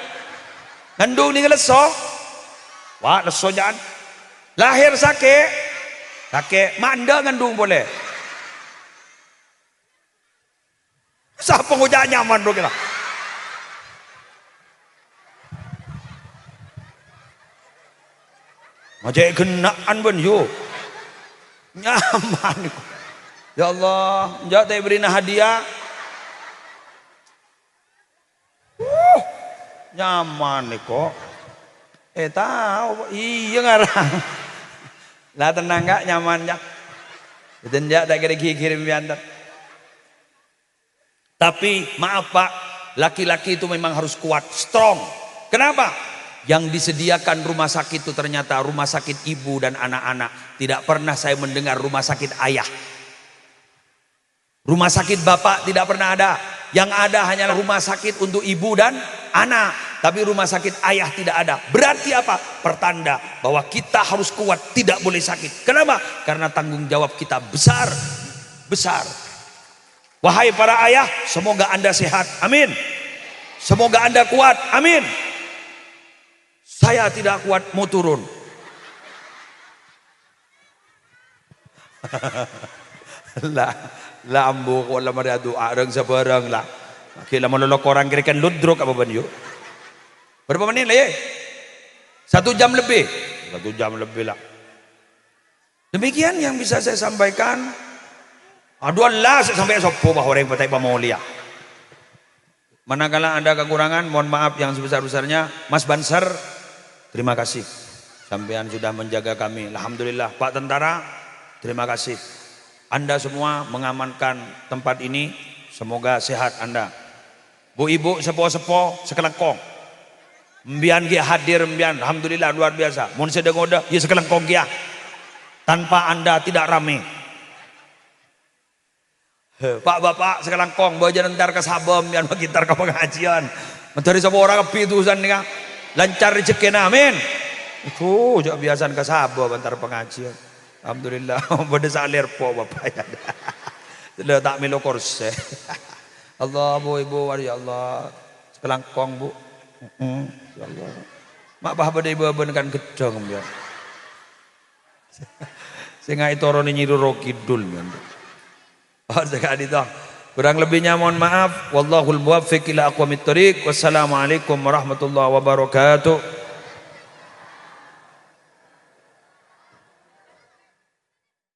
Ngandung ni leso, wah leso jangan. Lahir sakit, manda ngandung boleh. Siapa ngujak nyaman dong kita? Macam kenaan pun yuk nyaman. Ya Allah, jauh tak beri hadiah. Nyaman nih kok. Tahu, iya ngarang. Lah tenang gak nyaman jak. Tenjak tak kirim biantar. Tapi maaf Pak, laki-laki itu memang harus kuat, strong. Kenapa? Yang disediakan rumah sakit itu ternyata rumah sakit ibu dan anak-anak. Tidak pernah saya mendengar rumah sakit ayah. Rumah sakit bapak tidak pernah ada. Yang ada hanyalah rumah sakit untuk ibu dan anak. Tapi rumah sakit ayah tidak ada. Berarti apa? Pertanda bahwa kita harus kuat, tidak boleh sakit. Kenapa? Karena tanggung jawab kita besar. Wahai para ayah, semoga Anda sehat, amin. Semoga Anda kuat, amin. Saya tidak kuat, mau turun. lah ambo ko la mariado arang sa barang lah. Kila malolok orang kirikan ludrok apa ban yuk. Berapa menit lah ya? 1 jam lebih. 1 jam lebih lah. Demikian yang bisa saya sampaikan. Aduh Allah sampai sopo bah orang patai pamolia. Manakala ada kekurangan, mohon maaf yang sebesar-besarnya. Mas Banser, terima kasih. Sampean sudah menjaga kami. Alhamdulillah. Pak Tentara, terima kasih. Anda semua mengamankan tempat ini. Semoga sehat Anda. Bu ibu sepo-sepo sekelengkong. Mbian dia hadir mbian. Alhamdulillah luar biasa. Mun sedang oda, ya sekelengkong dia. Tanpa Anda tidak ramai. Pak bapak sekarang kong bawa ntar ke sabem yang gitar ke pengajian mencari sebuah orang kepi tulisan nih lancar rezeki amin itu jauh biasa ke sabem antar pengajian alhamdulillah beda salir po bapak ya sudah tak milo kursi Allah bu ibu ya Allah sekarang kong bu ya Allah mak bah pada ibu benekan gedong ya sehingga itu orang nyiru rokidul kan. Oh sekali toh Kurang lebihnya mohon maaf. Wallahul muwaffiq ila aqwamit thoriq. Wassalamualaikum warahmatullahi wabarakatuh.